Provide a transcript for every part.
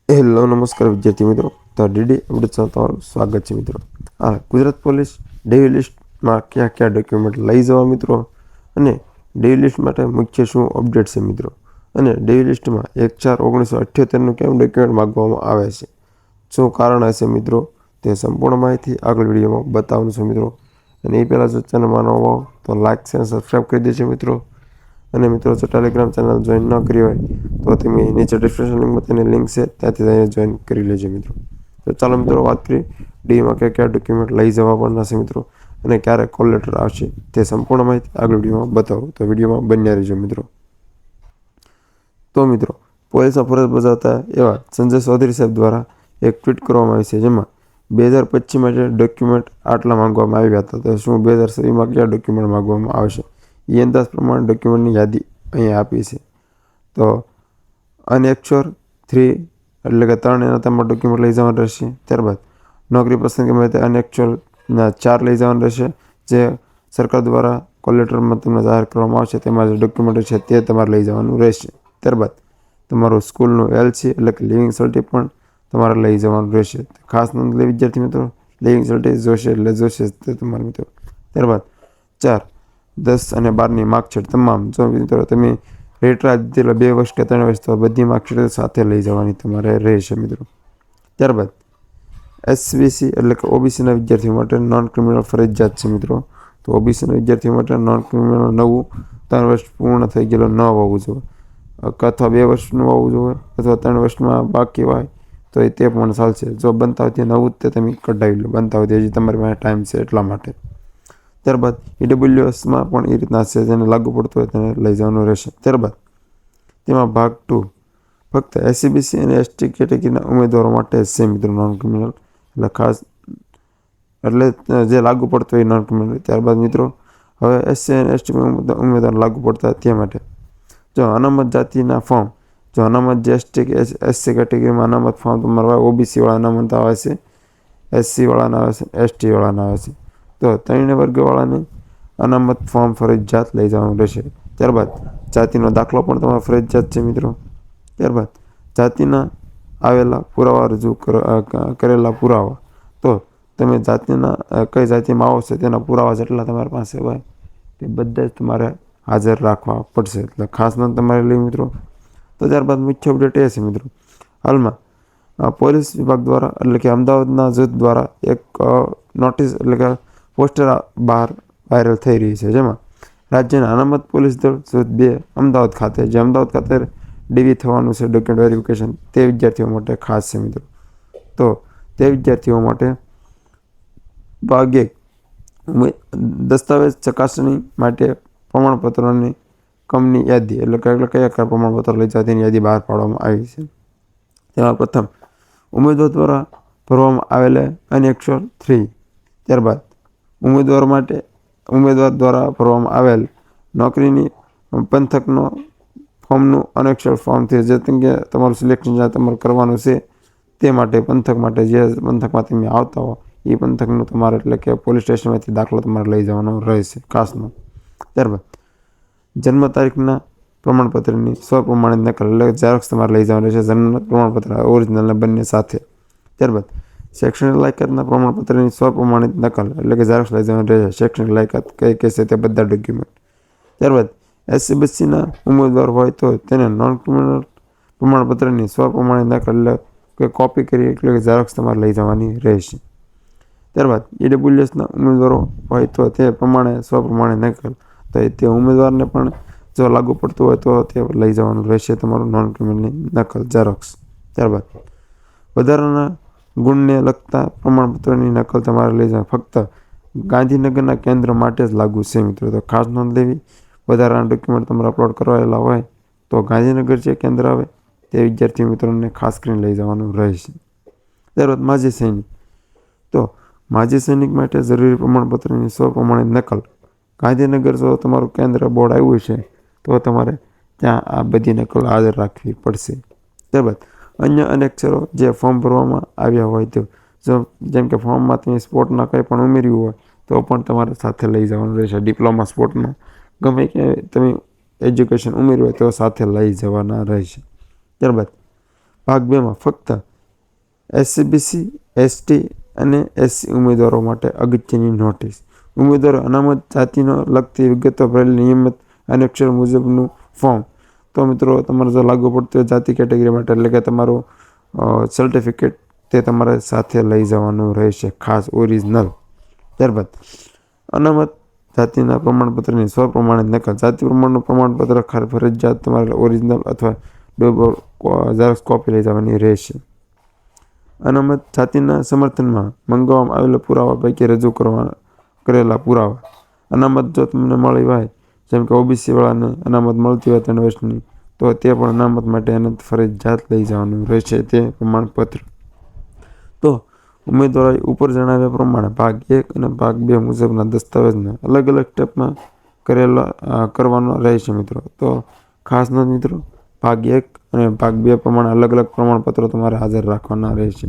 Hello નમસ્કાર વિદ્યાર્થી મિત્રો, તો ડીડી અપડેટ્સમાં તમારું સ્વાગત છે મિત્રો. ગુજરાત પોલીસ ડેવી લિસ્ટમાં કયા કયા ડોક્યુમેન્ટ લઈ જવા મિત્રો, અને ડેવી લિસ્ટ માટે મુખ્ય શું અપડેટ છે મિત્રો, અને ડેવી લિસ્ટમાં 1/4/1978નું કેમ ડોક્યુમેન્ટ માગવામાં આવે છે, શું કારણ હશે મિત્રો, તે સંપૂર્ણ માહિતી આગળ વિડીયોમાં બતાવવાનું છે મિત્રો. અને એ પહેલાં જો ચેનલમાં ન હોવ તો લાઇક અને સબસ્ક્રાઈબ કરી દેજો મિત્રો. અને મિત્રો જો ટેલિગ્રામ ચેનલ જોઈન ન કરી હોય તો તમે નીચે ડિસ્ક્રિપ્શન લિંકમાં તેની લિંક છે, ત્યાંથી જઈને જોઈન કરી લેજો મિત્રો. તો ચાલો મિત્રો વાત કરીએ ડીમાં કયા કયા ડોક્યુમેન્ટ લઈ જવા પડના છે મિત્રો, અને ક્યારે કોલ લેટર આવશે તે સંપૂર્ણ માહિતી આગળ વિડીયોમાં બતાવો. તો વિડીયોમાં બન્યા રહેજો મિત્રો. તો મિત્રો, પોલીસમાં ફરજ બજાવતા એવા સંજય ચૌધરી સાહેબ દ્વારા એક ટ્વીટ કરવામાં આવી છે, જેમાં 2025 માટે ડોક્યુમેન્ટ આટલા માંગવામાં આવ્યા હતા. તો શું 2026માં કયા ડોક્યુમેન્ટ માંગવામાં આવશે, એ અંદાજ પ્રમાણે ડોક્યુમેન્ટની યાદી અહીંયા આપી છે. તો અનેક્ષર 3 એટલે કે 3 એના તમારા ડોક્યુમેન્ટ લઈ જવાનું રહેશે. ત્યારબાદ નોકરી પસંદગી માટે અનેક્ષરના 4 લઈ જવાનું રહેશે, જે સરકાર દ્વારા કોલ લેટરમાં તમને જાહેર કરવામાં આવશે. તેમાં જે ડોક્યુમેન્ટ છે તે તમારે લઈ જવાનું રહેશે. ત્યારબાદ તમારું સ્કૂલનું LC એટલે કે લિવિંગ સર્ટિ પણ તમારે લઈ જવાનું રહેશે. ખાસ નોંધ લે વિદ્યાર્થી મિત્રો, લિવિંગ સર્ટિ જોશે એટલે જોશે તે તમારા મિત્રો. ત્યારબાદ 4, 10 અને 12ની માર્કશીટ તમામ, જો મિત્રો તમે રેટરા દીધેલા 2 વર્ષ કે 3 વર્ષ, તો બધી માર્કશીટ સાથે લઈ જવાની તમારે રહેશે મિત્રો. ત્યારબાદ SBC એટલે કે OBCના વિદ્યાર્થીઓ માટે નોન ક્રિમિનલ ફરજિયાત છે મિત્રો. તો OBCના વિદ્યાર્થીઓ માટે નોન ક્રિમિનલ નવું 3 વર્ષ પૂર્ણ થઈ ગયેલું ન હોવું જોઈએ, અથવા 2 વર્ષનું હોવું જોઈએ, અથવા 3 વર્ષમાં બાકી હોય તો તે પણ ચાલશે. જો બનતા હોય તે નવું તે તમે કઢાવી લો, બનતા હોય તે હજી તમારી પાસે ટાઈમ છે એટલા માટે. ત્યારબાદ EWSમાં પણ એ રીતના છે, જેને લાગુ પડતું હોય તેને લઈ જવાનું રહેશે. ત્યારબાદ તેમાં ભાગ 2 ફક્ત SCBC અને ST કેટેગરીના ઉમેદવારો માટે છે મિત્રો, નોન ક્રિમિનલ એટલે ખાસ એટલે જે લાગુ પડતો હોય નોન ક્રિમિનલ. ત્યારબાદ મિત્રો હવે SC અને ST ઉમેદવાર લાગુ પડતા તે માટે જો અનામત જાતિના ફોર્મ, જો અનામત જે SC કેટેગરીમાં અનામત ફોર્મ તમારા OBC વાળા અનામત આવે છે, SC વાળાના આવે છે, ST વાળાના આવે છે, તો 3 વર્ગવાળાને અનામત ફોર્મ ફરજિયાત લઈ જવાનું રહેશે. ત્યારબાદ જાતિનો દાખલો પણ તમારો ફરજિયાત છે મિત્રો. ત્યારબાદ જાતિના આવેલા પુરાવા રજૂ કરેલા પુરાવા, તો તમે જાતિના કઈ જાતિમાં આવો છો તેના પુરાવા જેટલા તમારી પાસે હોય તે બધા જ તમારે હાજર રાખવા પડશે, એટલે ખાસ નોંધ તમારે લેવી મિત્રો. તો ત્યારબાદ મુખ્ય અપડેટ એ છે મિત્રો, હાલમાં પોલીસ વિભાગ દ્વારા એટલે કે અમદાવાદના જૂથ દ્વારા એક નોટિસ એટલે કે પોસ્ટર બહાર વાયરલ થઈ રહી છે, જેમાં રાજ્યના અનામત પોલીસ દળ જૂથ 2 અમદાવાદ ખાતે, જે અમદાવાદ ખાતે DV થવાનું છે ડોક્યુમેન્ટ વેરિફિકેશન, તે વિદ્યાર્થીઓ માટે ખાસ છે મિત્રો. તો તે વિદ્યાર્થીઓ માટે ભાગ 1 દસ્તાવેજ ચકાસણી માટે પ્રમાણપત્રોની કંપની યાદી એટલે કયા કયા પ્રમાણપત્રો લઈ જવા તેની યાદી બહાર પાડવામાં આવી છે. તેમાં પ્રથમ ઉમેદવાર દ્વારા ભરવામાં આવેલા અનેક્ષર 3. ત્યારબાદ ઉમેદવાર દ્વારા ભરવામાં આવેલ નોકરીની પંથકનો ફોર્મનું અનેક્ષર ફોર્મથી, જે તમારું સિલેક્શન જ્યાં તમારે કરવાનું છે તે માટે પંથક માટે જે પંથકમાં તમે આવતા હો એ પંથકનું તમારે એટલે કે પોલીસ સ્ટેશનમાંથી દાખલો તમારે લઈ જવાનો રહેશે ખાસનો. ત્યારબાદ જન્મ તારીખના પ્રમાણપત્રની સ્વપ્રમાણિત નકલ એટલે ઝેરોક્સ તમારે લઈ જવાનું રહેશે, જન્મ પ્રમાણપત્ર ઓરિજિનલના બંને સાથે. ત્યારબાદ શૈક્ષણિક લાયકાતના પ્રમાણપત્રની સ્વપ્રમાણિત નકલ એટલે કે ઝેરોક્સ લઈ જવાનું રહેશે, શૈક્ષણિક લાયકાત કઈ કઈ છે તે બધા ડોક્યુમેન્ટ. ત્યારબાદ SCBCના ઉમેદવાર હોય તો તેને નોન ક્રિમિનલ પ્રમાણપત્રની સ્વપ્રમાણિત નકલ એટલે કે કોપી કરી એટલે કે ઝેરોક્સ તમારે લઈ જવાની રહેશે. ત્યારબાદ EWSના ઉમેદવારો હોય તો તે પ્રમાણે સ્વપ્રમાણિત નકલ, તો તે ઉમેદવારને પણ જો લાગુ પડતું હોય તો તે લઈ જવાનું રહેશે તમારું નોન ક્રિમિનલની નકલ ઝેરોક્સ. ત્યારબાદ વધારાના ગુણને લગતા પ્રમાણપત્રની નકલ તમારે લઈ જવા ફક્ત ગાંધીનગરના કેન્દ્ર માટે જ લાગુ છે મિત્રો. તો ખાસ નોંધ લેવી, વધારાના ડોક્યુમેન્ટ તમારે અપલોડ કરાવેલા હોય તો ગાંધીનગર જે કેન્દ્ર આવે તે વિદ્યાર્થી મિત્રોને ખાસ કરીને લઈ જવાનું રહેશે. ત્યારબાદ માજી સૈનિક, તો માજી સૈનિક માટે જરૂરી પ્રમાણપત્રની સ્વપ્રમાણિત નકલ ગાંધીનગર જો તમારું કેન્દ્ર બોર્ડ આવ્યું છે તો તમારે ત્યાં આ બધી નકલ હાજર રાખવી પડશે. ત્યારબાદ અન્ય અનેક્ષરો જે ફોર્મ ભરવામાં આવ્યા હોય તો, જો જેમ કે ફોર્મમાં તમે સ્પોર્ટના કંઈ પણ ઉમેર્યું હોય તો પણ તમારે સાથે લઈ જવાનું રહેશે. ડિપ્લોમા સ્પોર્ટમાં ગમે કે તમે એજ્યુકેશન ઉમેર્યું હોય તો સાથે લઈ જવાના રહેશે. ત્યારબાદ ભાગ 2માં ફક્ત SCBC, ST અને SC ઉમેદવારો માટે અગત્યની નોટિસ. ઉમેદવારો અનામત જાતિનો લગતી વિગતો ભરેલ નિયમિત અનુચ્છેદ મુજબનું ફોર્મ. તો મિત્રો તમારે જો લાગુ પડતું હોય જાતિ કેટેગરી માટે એટલે કે તમારું સર્ટિફિકેટ તે તમારે સાથે લઈ જવાનું રહેશે, ખાસ ઓરિજિનલ. ત્યારબાદ અનામત જાતિના પ્રમાણપત્રની સ્વપ્રમાણિત નકલ. જાતિ પ્રમાણનું પ્રમાણપત્ર ફરજિયાત તમારે ઓરિજિનલ અથવા ઝેરોક્ષ કોપી લઈ જવાની રહેશે. અનામત જાતિના સમર્થનમાં મંગાવવામાં આવેલા પુરાવા પૈકી રજૂ કરેલા પુરાવા. અનામત જો તમને મળી હોય, જેમ કે OBC વાળાને અનામત મળતી હોય 3 વર્ષની, તો તે પણ અનામત માટે એને ફરજિયાત લઈ જવાનું રહેશે તે પ્રમાણપત્ર. તો ઉમેદવારોએ ઉપર જણાવ્યા પ્રમાણે ભાગ 1 અને ભાગ 2 મુજબના દસ્તાવેજને અલગ અલગ સ્ટેપમાં કરવાનો રહેશે મિત્રો. તો ખાસ નોંધ મિત્રો, ભાગ 1 અને ભાગ 2 પ્રમાણે અલગ અલગ પ્રમાણપત્રો તમારે હાજર રાખવાના રહેશે,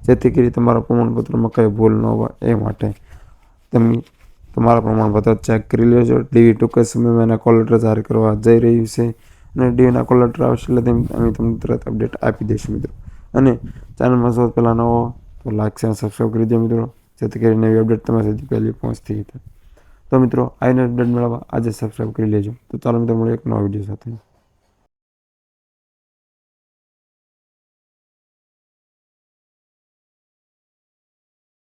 જેથી કરી તમારા પ્રમાણપત્રમાં કંઈ ભૂલ ન હોય. એ માટે તમે તમારા પ્રમાણપત્ર ચેક કરી લેજો. DV ટૂંક જ સમયમાં એના કોલ લેટર જાહેર કરવા જઈ રહ્યું છે અને DVના કોલ લેટર આવશે એટલે અમે તમને તરત અપડેટ આપી દઈશું મિત્રો. અને ચેનલમાં સૌથી પહેલાં નવો તો લાઈક અને સબસ્ક્રાઈબ કરી દો મિત્રો, જેથી કરીને નવી અપડેટ તમારા સુધી પહેલી પહોંચતી હતી. તો મિત્રો આઈને અપડેટ મેળવવા આજે સબસ્ક્રાઈબ કરી લેજો. તો ચાલો મિત્રો મળીએ એક નવા વિડીયો સાથે.